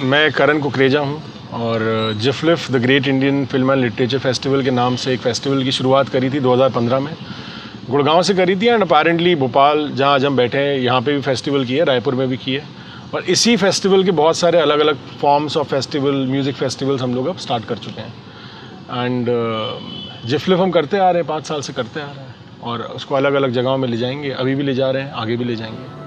मैं करण कुकरेजा हूँ और GIFLIF the great Indian film and literature festival के नाम से एक फेस्टिवल की शुरुआत करी थी 2015 में। गुड़गांव से करी थी एंड अपेरेंटली भोपाल, जहाँ आज हम बैठे हैं, यहाँ पे भी फेस्टिवल किए, रायपुर में भी किए। और इसी फेस्टिवल के बहुत सारे अलग अलग forms of festival, music festivals हम लोग अब स्टार्ट कर चुके हैं। एंड जिफलिफ हम करते आ रहे हैं, 5 साल से करते आ रहे हैं और उसको अलग अलग जगहों में ले जाएंगे। अभी भी ले जा रहे हैं, आगे भी ले जाएंगे।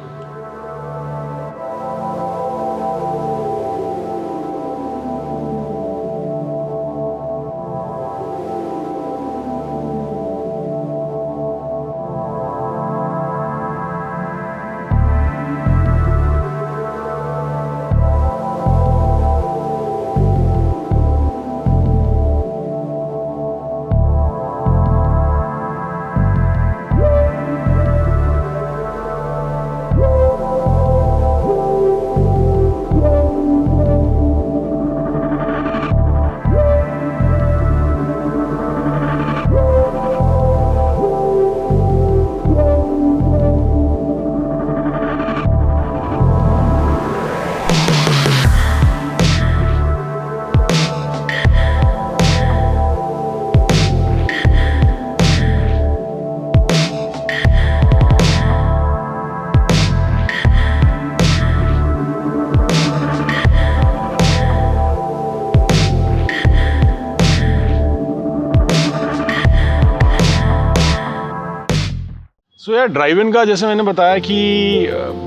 सो यार ड्राइव इन का जैसे मैंने बताया कि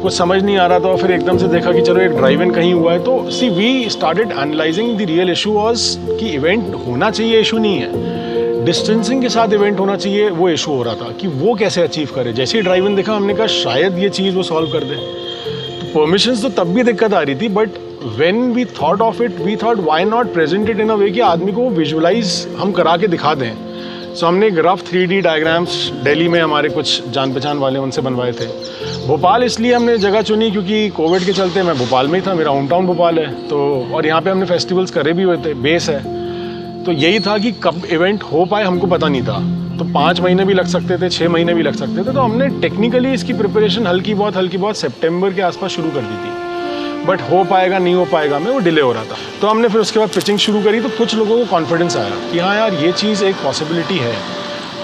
कुछ समझ नहीं आ रहा था और फिर एकदम से देखा कि चलो एक ड्राइव इन कहीं हुआ है। तो see we started analyzing the real issue was कि इवेंट होना चाहिए, इशू नहीं है, डिस्टेंसिंग के साथ इवेंट होना चाहिए, वो इशू हो रहा था कि वो कैसे अचीव करे। जैसे ही ड्राइव इन देखा हमने कहा शायद ये चीज़ वो सॉल्व कर दे। तो परमिशंस तो तब भी दिक्कत आ रही थी, but when we thought of it, we thought why not present it in a way कि आदमी को विजुअलाइज हम करा के दिखा दें। सो हमने एक रफ 3D डायग्राम्स दिल्ली में हमारे कुछ जान पहचान वाले उनसे बनवाए थे। भोपाल इसलिए हमने जगह चुनी क्योंकि कोविड के चलते मैं भोपाल में ही था, मेरा होम टाउन भोपाल है। तो और यहाँ पे हमने फेस्टिवल्स करे भी हुए थे, बेस है। तो यही था कि कब इवेंट हो पाए हमको पता नहीं था। तो 5 महीने भी लग सकते थे, 6 महीने भी लग सकते थे। तो हमने टेक्निकली इसकी प्रिपरेशन हल्की बहुत सितंबर के आसपास शुरू कर दी थी, बट हो पाएगा नहीं हो पाएगा में वो डिले हो रहा था। तो हमने फिर उसके बाद पिचिंग शुरू करी। तो कुछ लोगों को कॉन्फिडेंस आया कि हाँ यार ये चीज़ एक पॉसिबिलिटी है।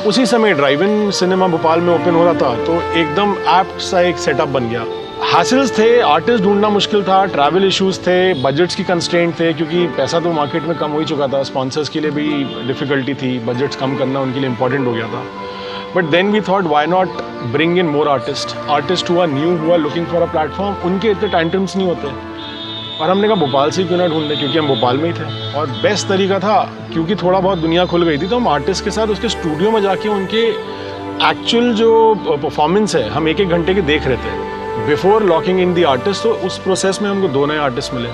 उसी समय ड्राइव इन सिनेमा भोपाल में ओपन हो रहा था, तो एकदम एप्ट सा एक सेटअप बन गया। हासिल्स थे, आर्टिस्ट ढूंढना मुश्किल था, ट्रैवल इश्यूज थे, बजट्स की कंस्ट्रेंट थे क्योंकि पैसा तो मार्केट में कम हो ही चुका था। स्पॉन्सर्स के लिए भी डिफिकल्टी थी, बजट्स कम करना उनके लिए इंपॉर्टेंट हो गया था। But then we thought why not bring in more artist who are new, who are looking for a platform. उनके इतने टैंटम्स नहीं होते और हमने कहा भोपाल से क्यों ना ढूंढ लें, क्योंकि हम भोपाल में ही थे। और बेस्ट तरीका था क्योंकि थोड़ा बहुत दुनिया खुल गई थी, तो हम आर्टिस्ट के साथ उसके स्टूडियो में जाके उनके एक्चुअल जो परफॉर्मेंस है हम 1-1 घंटे के देख रहे थे before locking in the artist. तो उस प्रोसेस में हमको 2 नए आर्टिस्ट मिले,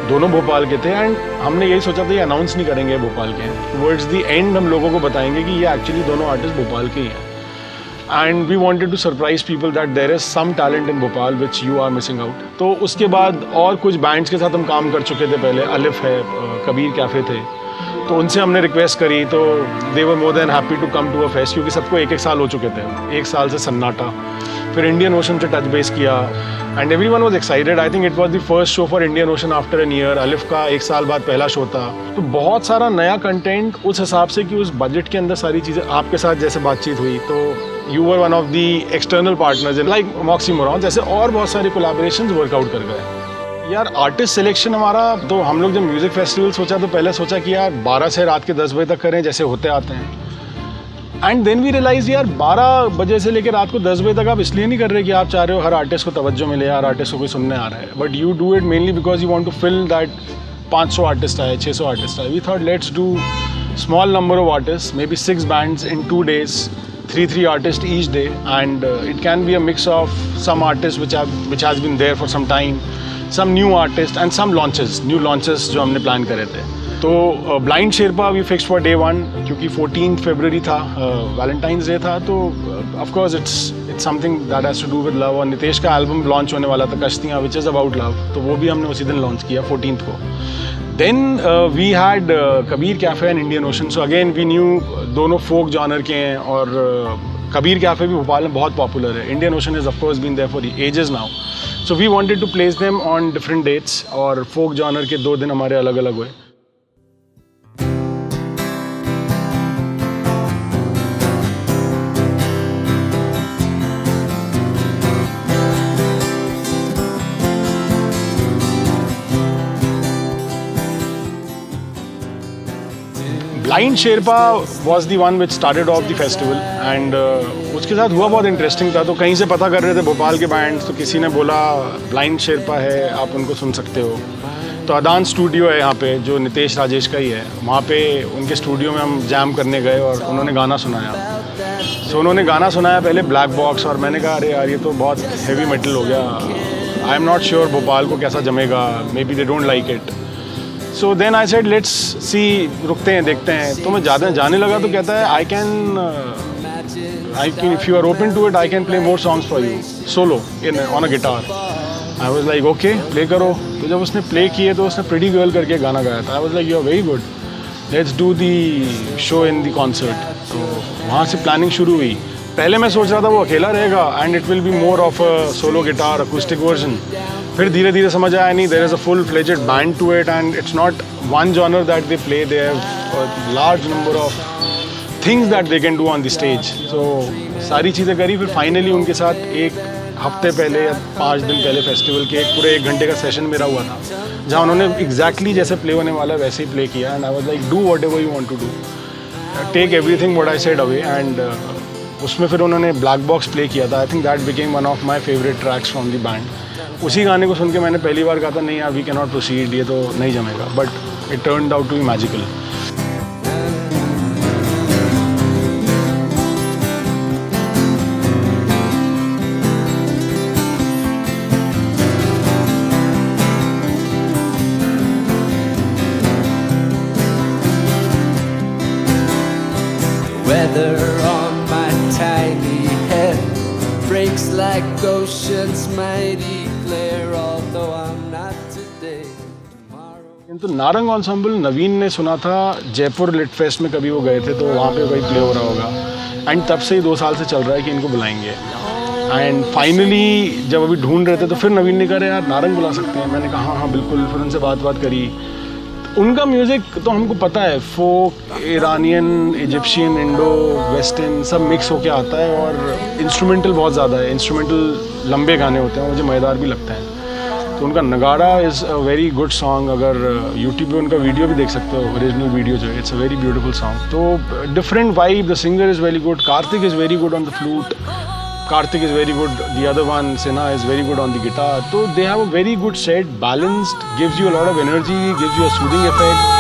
दोनों भोपाल के थे। एंड हमने यही सोचा था ये अनाउंस नहीं करेंगे भोपाल के, टुवर्ड्स द एंड हम लोगों को बताएंगे कि ये एक्चुअली दोनों आर्टिस्ट भोपाल के ही हैं। And we wanted to surprise people that there is some talent in Bhopal which you are missing out. तो उसके बाद और कुछ बैंड्स के साथ हम काम कर चुके थे पहले, अलिफ है, कबीर कैफ़े थे, तो उनसे हमने रिक्वेस्ट करी। तो they were more than happy to come to a fest, क्योंकि सबको 1-1 साल हो चुके थे, 1 साल से सन्नाटा। फिर इंडियन ओशन से टच बेस किया and everyone was excited. I think it was the first show for Indian Ocean after an year. Alif का 1 साल बाद पहला शो था। तो बहुत सारा नया कंटेंट उस हिसाब से कि उस बजट के अंदर सारी चीज़ें। आपके साथ जैसे बातचीत हुई तो you were one of the external partners in like Moxie moron, जैसे और बहुत सारे कोलैबोरेशंस वर्कआउट कर गए। यार आर्टिस्ट सिलेक्शन हमारा, तो हम लोग जब म्यूज़िक फेस्टिवल सोचा तो पहले सोचा कि यार 12 से रात के 10 बजे तक करें जैसे होते आते हैं। एंड देन वी रियलाइज यार 12 बजे से लेकर रात को 10 बजे तक आप इसलिए नहीं कर रहे कि आप चाह रहे हो हर आर्टिस्ट को तवज्जो मिले, हर आर्टिस्ट को कोई सुनने आ रहा है, but you do it mainly because you want to fill that 500 artist आए, 600 आर्टिस्ट आए। We thought let's do small number of artist, maybe 6 bands in 2 days, 3 artists each day, and it can be a mix of some artists which has been there for some time, some new artists and some new launches जो हमने plan करे थे। तो blind Sherpa we fixed for day 1 क्योंकि 14 फरवरी था, Valentine's day था। तो of course it's something that has to do with love. और नितेश का एल्बम लॉन्च होने वाला था Kashtiyaan, which is about love, तो वो भी हमने उसी दिन लॉन्च किया 14th को। Then we had Kabir cafe and Indian Ocean. So again we knew दोनों फोक जॉनर के हैं और कबीर कैफ़े भी भोपाल में बहुत पॉपुलर है. Indian Ocean is of course been there for ages now. So we wanted to place them on different dates और folk genre के 2 दिन हमारे अलग अलग हुए. Blind Sherpa was the one which started off the festival and उसके साथ हुआ बहुत इंटरेस्टिंग था. तो कहीं से पता कर रहे थे भोपाल के बैंड्स, तो किसी ने बोला ब्लाइंड शेरपा है, आप उनको सुन सकते हो. तो अदान स्टूडियो है यहाँ पे जो नितेश राजेश का ही है. वहाँ पे उनके स्टूडियो में हम जैम करने गए और उन्होंने गाना सुनाया. तो उन्होंने गाना सुनाया पहले ब्लैक बॉक्स, और मैंने कहा अरे यार ये तो बहुत हैवी मेटल हो गया. I am not sure Bhopal को कैसा जमेगा, maybe they don't like it. So then I said let's see, रुकते हैं देखते हैं. तो मैं ज़्यादा जाने लगा तो कहता है I can if you are open to it I can play more songs for you solo in on a guitar. I was like okay play करो. तो जब उसने प्ले किए तो उसने प्रिटी गर्ल करके गाना गाया था. I was like you are very good, let's do the show in the concert. तो वहाँ से प्लानिंग शुरू हुई. पहले मैं सोच रहा था वो अकेला रहेगा and it will be more of a solo guitar acoustic version. फिर धीरे धीरे समझ आया नहीं, there is a full fledged band to it and it's not one genre that they play, they have large number of things that they can do on the stage. तो सारी चीज़ें करी. फिर फाइनली उनके साथ एक हफ्ते पहले या 5 दिन पहले फेस्टिवल के एक पूरे 1 घंटे का सेशन मेरा हुआ था, जहाँ उन्होंने एग्जैक्टली जैसे प्ले होने वाला वैसे ही प्ले किया. And I was like do whatever you want to do, take everything what I said away. And उसमें फिर उन्होंने ब्लैक बॉक्स प्ले किया था. I think that became one of my favourite tracks from the band. उसी गाने को सुन के मैंने पहली बार कहा था नहीं यार वी कैन नॉट प्रोसीड, ये तो नहीं जमेगा. But it turned out to be magical. Weather on my tiny head breaks like ocean's mighty clear, although I'm not today, tomorrow. किंतु नारंग एंसेम्बल नवीन ने सुना था जयपुर लिट फेस्ट में, कभी वो गए थे तो वहाँ पे वही प्ले हो रहा होगा. एंड तब से ही 2 साल से चल रहा है कि इनको बुलाएंगे. एंड फाइनली जब अभी ढूंढ रहे थे तो फिर नवीन ने कहा यार नारंग बुला सकते हैं. मैंने कहा हाँ बिल्कुल. फिर उनसे बात करी. उनका म्यूज़िक तो हमको पता है, फोक, इरानियन, इजिप्शियन, इंडो वेस्टर्न सब मिक्स होके आता है. और इंस्ट्रूमेंटल बहुत ज़्यादा है. इंस्ट्रूमेंटल लंबे गाने होते हैं, मुझे मज़ेदार भी लगता है. तो उनका नगाड़ा is a very good song. अगर यूट्यूब पे उनका वीडियो भी देख सकते हो, ओरिजिनल वीडियो जो है, it's a very beautiful song. तो different vibe. The singer is very good. Karthik is very good on the flute. Karthik is very good. The other one, Sinha, is very good on the guitar. So they have a very good set, balanced, gives you a lot of energy, gives you a soothing effect.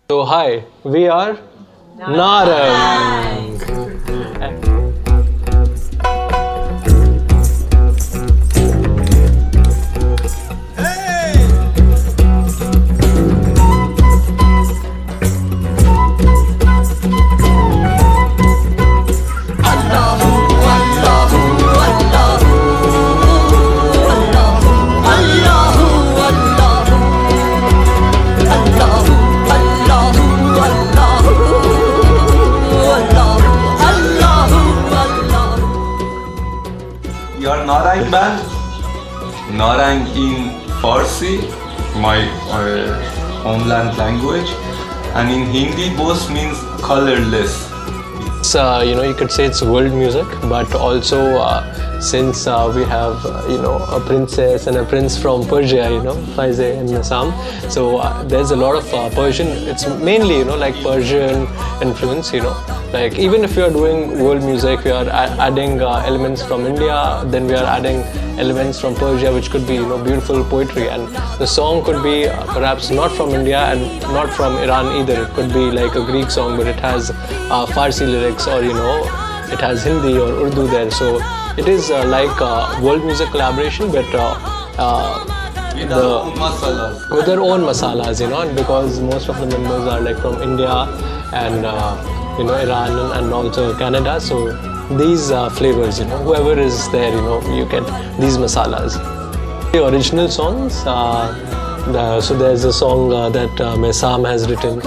So hi, we are Narang. Your Narang band, Narang in Farsi, my homeland language, and in Hindi both means colorless. It's, you could say it's world music, but also since we have a princess and a prince from Persia, Faize and Nassam, so there's a lot of Persian. It's mainly like Persian influence. Like even if we are doing world music, we are adding elements from India, then we are adding elements from Persia, which could be beautiful poetry, and the song could be perhaps not from India and not from Iran either. It could be like a Greek song, but it has Farsi lyrics, or it has Hindi or Urdu there. So it is like a world music collaboration, but With their own masalas. with their own masalas, you know, and because most of the members are like from India and you know, Iran and also Canada, so these flavors, you know, whoever is there, you know, you get these masalas. The original songs, so there's a song that Mesam has written,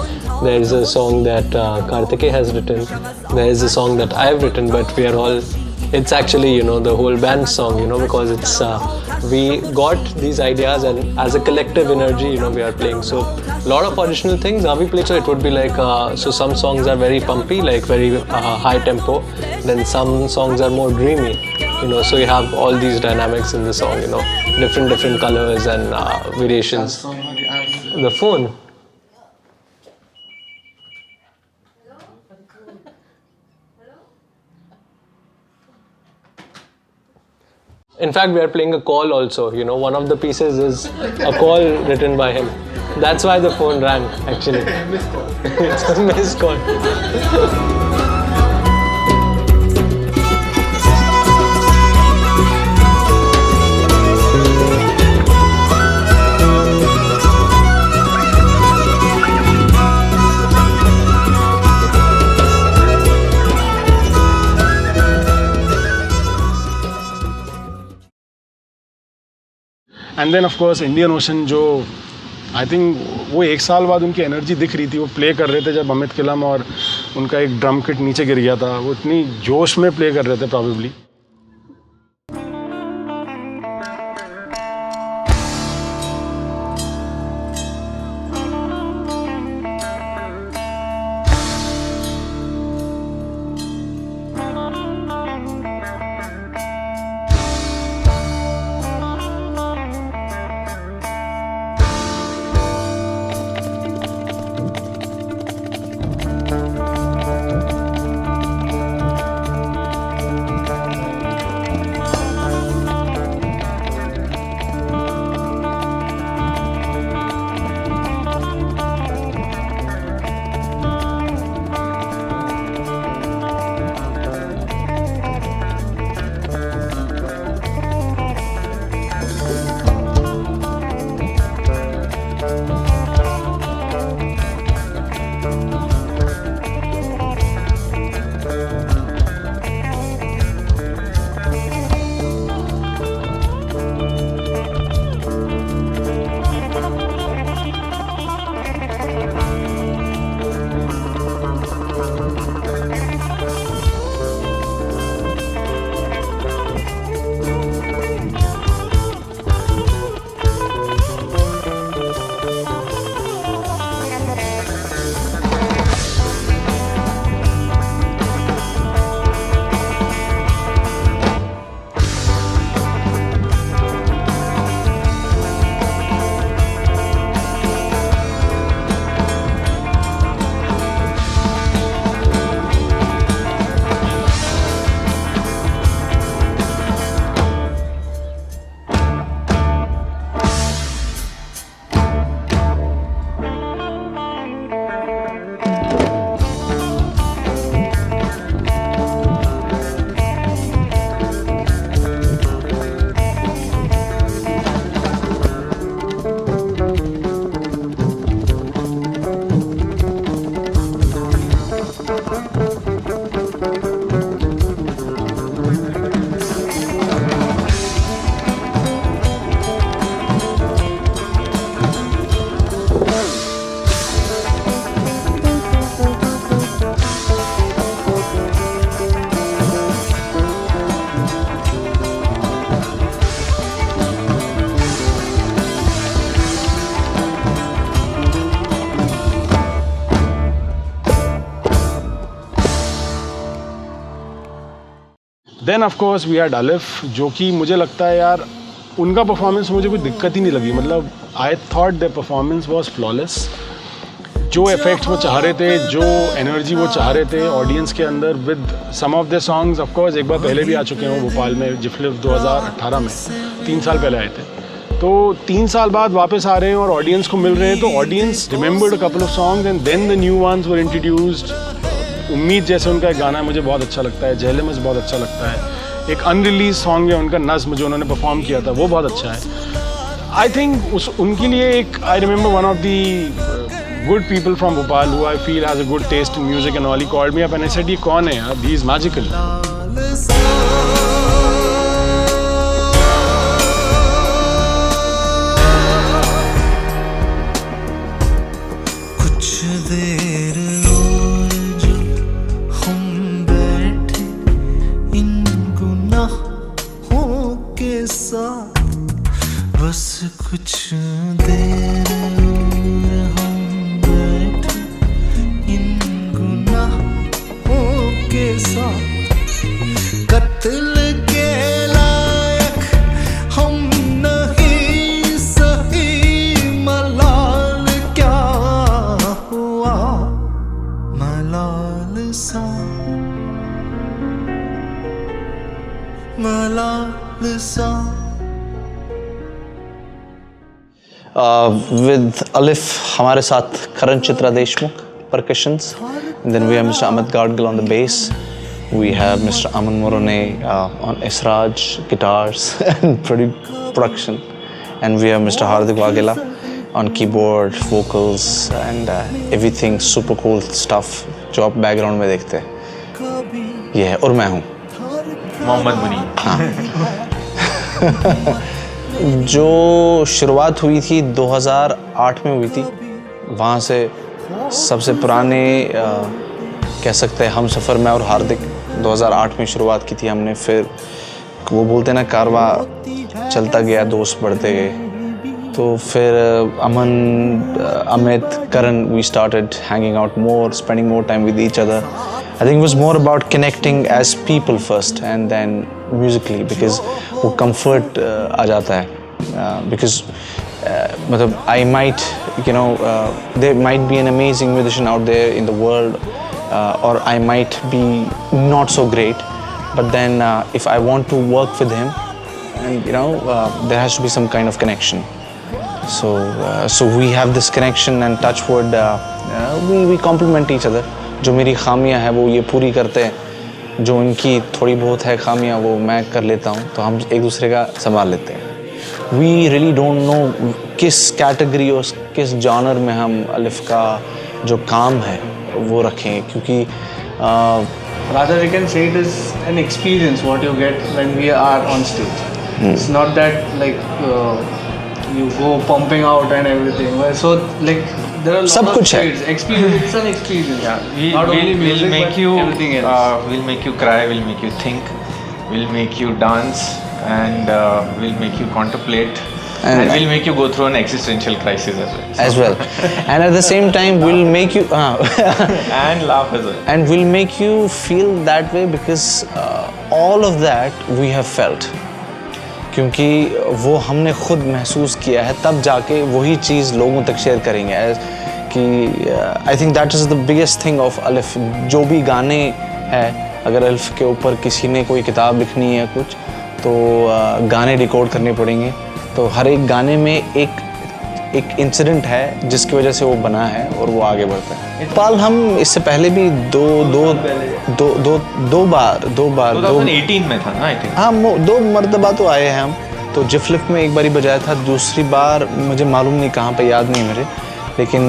there's a song that Karthike has written, there's a song that I've written, but we are all, it's actually, you know, the whole band song, you know, because it's we got these ideas and as a collective energy, you know, we are playing. So a lot of original things are we playing. So it would be like, so some songs are very pumpy, like very high tempo, then some songs are more dreamy, you know, so you have all these dynamics in the song, you know, different colors and variations. The phone. In fact, we are playing a call also. You know, one of the pieces is a call written by him. That's why the phone rang, actually. It's a missed call. And then of course Indian Ocean, जो I think वो 1 साल बाद उनकी energy दिख रही थी, वो play कर रहे थे जब अमित किलम और उनका एक ड्रम किट नीचे गिर गया था, वो इतनी जोश में प्ले कर रहे थे probably. Then of course we had Alif, जो कि मुझे लगता है यार उनका परफॉर्मेंस मुझे कोई दिक्कत ही नहीं लगी. मतलब I thought the performance was flawless. जो इफेक्ट्स वो चाह रहे थे, जो एनर्जी वो चाह रहे थे ऑडियंस के अंदर with some of the songs. Of course एक बार पहले भी आ चुके हैं वो भोपाल में, जिफलिफ 2018 में, 3 साल पहले आए थे. तो 3 साल बाद वापस आ रहे हैं और ऑडियंस को मिल रहे हैं, तो audience remembered a couple of songs and then the new ones were introduced. उम्मीद जैसे उनका एक गाना है मुझे बहुत अच्छा लगता है, जहलमस बहुत अच्छा लगता है. एक अनरिलीज सॉन्ग है उनका नज़्म जो उन्होंने परफॉर्म किया था वो बहुत अच्छा है. आई थिंक उनके लिए एक I remember one of the good people from Bhopal who I feel has a good taste in music and all, he called me up and I said ये कौन है यार, ही इज मैजिकल. कुछ देर और जो हम बैठे इन गुनाहों के साथ, बस कुछ देर और हम बैठे इन गुनाहों के साथ, कत्ल के लायक हम नहीं सही, मलाल क्या हुआ मलाल सा, मलाल सा. With Alif हमारे साथ करण Chitra Deshmukh percussions, and then we have Mr. Amit Gadgil on the bass, we have Mr. Aman Morone on Esraj guitars and production, and we have Mr. Hardik Wagela on keyboard, vocals and everything super cool stuff जो आप background में देखते हैं. ये है और मैं हूँ मोहम्मद मुनीर. जो शुरुआत हुई थी 2008 में हुई थी, वहाँ से सबसे पुराने कह सकते हैं हम सफ़र में और हार्दिक 2008 में शुरुआत की थी हमने. फिर वो बोलते ना कारवा चलता गया, दोस्त बढ़ते गए, तो फिर अमन, अमित, करण, we started hanging out more, spending more time with each other. I think it was more about connecting as people first and then musically, because वो comfort आ जाता है. Because मतलब I might, you know, there might be an amazing musician out there in the world, or I might be not so great, but then if I want to work with him, and you know, there has to be some kind of connection. So we have this connection, and touch wood, we complement each other. जो मेरी खामियां हैं वो ये पूरी करते हैं, जो उनकी थोड़ी बहुत है खामियां वो मैं कर लेता हूँ, तो हम एक दूसरे का संभाल लेते हैं. We really don't know किस कैटेगरी और किस जॉनर में हम अलिफ का जो काम है वो रखें, क्योंकि Rather, we can say it is an experience what you get when we are on stage. It's not that like you go pumping out and everything. So like there are a lot सब of कुछ है. shades. Experience. It's an experience. Not only We'll music, make but you everything else. we'll make you cry, we'll make you think, we'll make you dance, and we'll make you contemplate, and we'll make you go through an existential crisis as well. And at the same time we'll make you And laugh as well. and we'll make you feel that way, because all of that we have felt, क्योंकि वो हमने खुद महसूस किया है, तब जाके वही चीज़ लोगों तक शेयर करेंगे. कि आई think that is the biggest thing of अलिफ. जो भी गाने हैं, अगर अलिफ के ऊपर किसी ने कोई किताब लिखनी है कुछ, तो गाने रिकॉर्ड करने पड़ेंगे, तो हर एक गाने में एक इंसिडेंट है जिसकी वजह से वो बना है और वो आगे बढ़ता है. पाल हम इससे पहले भी दो बार 2018 में था ना, आई थिंक. हाँ, 2 मरतबा तो आए हैं हम. तो जिफलिफ में एक बारी बजाया था, दूसरी बार मुझे मालूम नहीं कहाँ पे, याद नहीं मेरे, लेकिन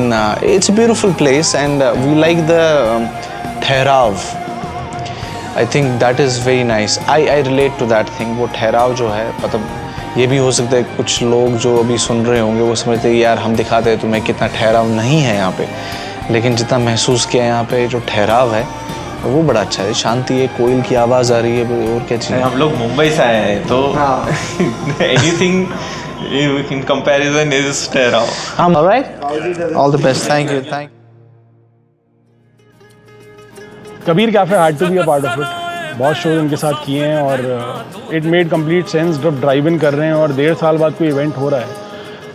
it's a beautiful place and we like the ठहराव. I think that is very nice. I relate to that thing. वो ठहराव जो है, मतलब ये भी हो सकता है कुछ लोग जो अभी सुन रहे होंगे वो समझते हैं यार हम दिखाते हैं तुम्हें कितना ठहराव नहीं है यहाँ पे, लेकिन जितना महसूस किया यहाँ पे जो ठहराव है वो बड़ा अच्छा है. शांति है, कोयल की आवाज़ आ रही है, और क्या चाहिए. हम लोग मुंबई से आए हैं तो एनीथिंग इन कंपैरिजन इज ठहराव. Alright, all the best. Thank you. Kabir cafe had to be a part of it. बहुत शोज उनके साथ किए हैं और इट मेड कंप्लीट सेंस. जब ड्राइव इन कर रहे हैं और 1.5 साल बाद कोई इवेंट हो रहा है,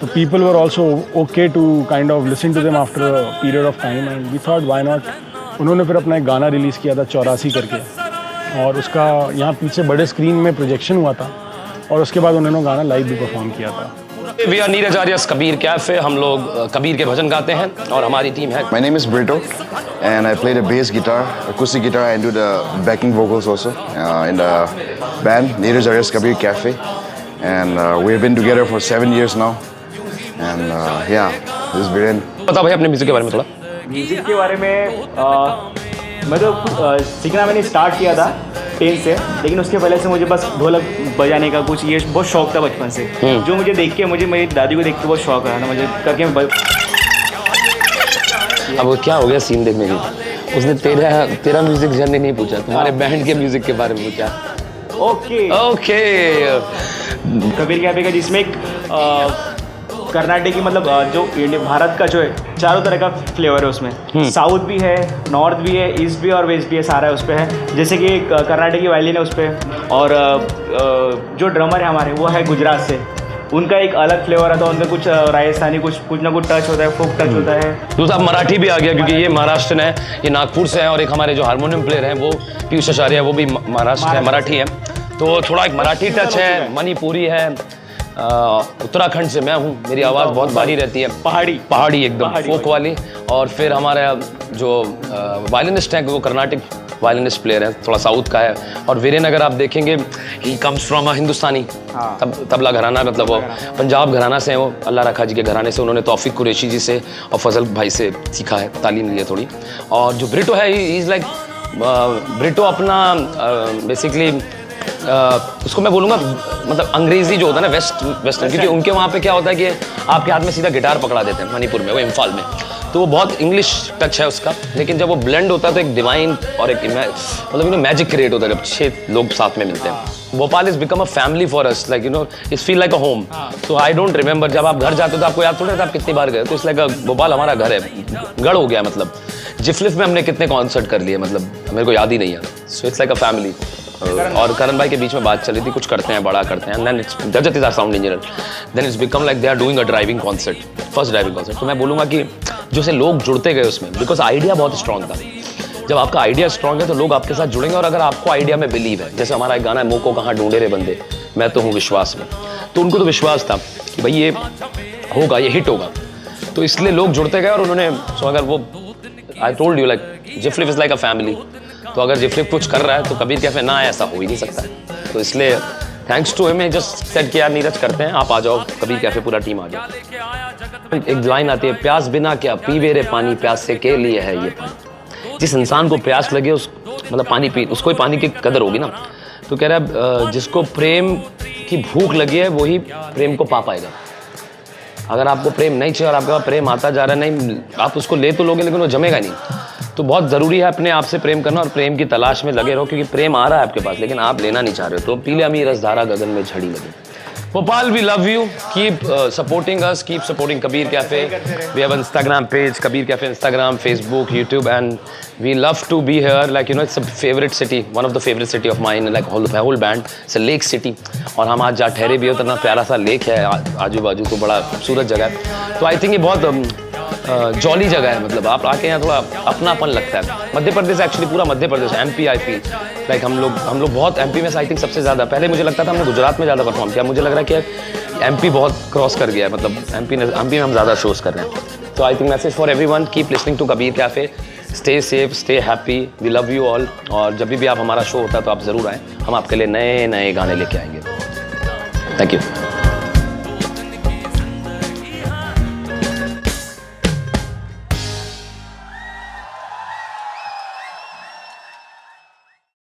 तो people were also okay to kind of listen to them after a period of time, and we thought why not. उन्होंने फिर अपना एक गाना रिलीज़ किया था 84 करके, और उसका यहाँ पीछे बड़े स्क्रीन में प्रोजेक्शन हुआ था, और उसके बाद उन्होंने गाना लाइव भी परफॉर्म किया था. We are Neeraj Arya's Kabir cafe. हम लोग कबीर के भजन गाते हैं और हमारी टीम है. My name is Brito and I play the bass guitar, acoustic guitar, and do the backing vocals also in the band Neeraj Aryas Kabir Cafe. and we've been together for 7 years now. And yeah, this is Viren. बताओ भाई अपने music के बारे में थोड़ा। Music के बारे में मैं तो सीखना मैंने स्टार्ट किया था 10 से, लेकिन उसके पहले से मुझे बस ढोलक बजाने का कुछ ये बहुत शौक था बचपन से, जो मुझे देख के मुझे मेरी दादी को देख के बहुत शौक आया था मुझे करके। अब क्या हो गया सीन देखने की, उसने तेरा म्यूजिक जर्नी नहीं पूछा, तुम्हारे बैंड के म्यूजिक के बारे में पूछा। ओके कबीर कैफे का, जिसमें एक कर्नाटक की मतलब जो भारत का जो है चारों तरह का फ्लेवर है उसमें, साउथ भी है, नॉर्थ भी है, ईस्ट भी और वेस्ट भी है, सारा है उस पर है। जैसे कि कर्नाटक की वायलिन है उस पर, और जो ड्रमर है हमारे वो है गुजरात से, उनका एक अलग फ्लेवर आता है, उनका कुछ राजस्थानी कुछ ना कुछ टच होता है, फोक टच होता है। दूसरा मराठी भी आ गया क्योंकि ये महाराष्ट्र है, ये नागपुर से है, और एक हमारे जो हारमोनियम प्लेयर हैं वो पीयूष आचार्य है, वो भी महाराष्ट्र है, मराठी है, तो थोड़ा एक मराठी टच है, मणिपुरी है। उत्तराखंड से मैं हूँ, मेरी आवाज़ बहुत भारी रहती है, पहाड़ी एकदम फोक वाली। और फिर हमारा जो वायलिनिस्ट हैं वो कर्नाटक वायलिनिस्ट प्लेयर है, थोड़ा साउथ का है। और वीरेन अगर आप देखेंगे ही कम्स फ्रॉम हिंदुस्तानी तबला घराना, मतलब वो पंजाब घराना से हैं, वो अल्लाह रखा जी के घराने से। उन्होंने तौफीक कुरैशी जी से और फजल भाई से सीखा है, तालीम ली है थोड़ी। और जो ब्रिटो है ही इज़ लाइक ब्रिटो अपना बेसिकली उसको मैं बोलूँगा मतलब अंग्रेज़ी जो होता है ना वेस्टर्न, क्योंकि उनके वहाँ पे क्या होता है कि आपके हाथ में सीधा गिटार पकड़ा देते हैं मणिपुर में, वो इम्फाल में, तो वो बहुत इंग्लिश टच है उसका। लेकिन जब वो ब्लेंड होता है तो एक डिवाइन और एक मतलब मैजिक क्रिएट होता है जब 6 लोग साथ में मिलते हैं। Bhopal is become a family for us, like it's feel like a home. तो आई डोंट रिमेंबर, जब आप घर जाते हो तो आपको याद थोड़ा था आप कितनी बार गए, तो इट्स लाइक भोपाल हमारा घर है, गढ़ हो गया। मतलब जिफलिफ में हमने कितने कॉन्सर्ट कर लिए, मतलब मेरे को याद ही नहीं है। So it's like a family. और करण भाई के बीच में बात चली थी, कुछ करते हैं, बड़ा करते हैं, देन इट्स जजत is our sound engineer, then it's become like they are doing a driving concert, first driving concert. तो मैं बोलूँगा कि जो से लोग जुड़ते गए उसमें, बिकॉज आइडिया बहुत स्ट्रॉन्ग था। जब आपका आइडिया स्ट्रॉन्ग है तो लोग आपके साथ जुड़ेंगे, और अगर आपको आइडिया में बिलीव है, जैसे हमारा एक गाना है मोको कहाँ ढूंढे रे बंदे, मैं तो हूँ विश्वास में, तो उनको तो विश्वास था कि भाई ये होगा, ये हिट होगा, तो इसलिए लोग जुड़ते गए। और उन्होंने सो अगर वो I told you like GIFLIF is like a family, तो अगर जिफलिफ कुछ कर रहा है तो कबीर कैफे ना ऐसा हो ही नहीं सकता है। तो इसलिए thanks to him just said कि यार नीरज करते हैं, आप आ जाओ कबीर कैफे, पूरा टीम आ जाओ। एक लाइन आती है, प्यास बिना क्या पीवे रे पानी, प्यास से के लिए है ये पानी। जिस इंसान को प्यास लगे उस मतलब पानी पी, उसको ही पानी की कदर होगी ना। तो कह रहा है जिसको प्रेम की भूख लगी है वही प्रेम को पा पाएगा। अगर आपको प्रेम नहीं चाहिए और आपके पास प्रेम आता जा रहा है, नहीं आप उसको ले तो लोगे लेकिन वो जमेगा नहीं। तो बहुत ज़रूरी है अपने आप से प्रेम करना और प्रेम की तलाश में लगे रहो, क्योंकि प्रेम आ रहा है आपके पास लेकिन आप लेना नहीं चाह रहे हो। तो पीले अमी रसधारा गगन में झड़ी लगे। Bhopal, we love you. Keep supporting us. Keep supporting Kabir Cafe. We have an Instagram page, Kabir Cafe Instagram, Facebook, YouTube, and we love to be here. Like it's a favorite city, one of the favorite city of mine. Like whole band. It's a lake city. और हम आज जहाँ ठहरे भी हो, इतना प्यारा सा लेक है आजू बाजू, तो बड़ा खूबसूरत जगह है। तो आई थिंक ये बहुत जॉली जगह है, मतलब आप आके यहाँ थोड़ा अपनापन लगता है। मध्य प्रदेश एक्चुअली पूरा Madhya Pradesh, MP I feel like हम लोग बहुत MP में आई थिंक सबसे ज़्यादा। पहले मुझे लगता था हमने गुजरात में ज़्यादा परफॉर्म किया, मुझे लग रहा है कि MP बहुत क्रॉस कर गया है, मतलब MP में हम ज़्यादा शोज़ कर रहे हैं। तो I think message for everyone, keep listening to Kabir cafe, stay safe, stay happy, we love you all. और जब भी आप हमारा शो होता है तो आप ज़रूर आएँ, हम आपके लिए नए नए गाने लेके आएंगे। Thank you.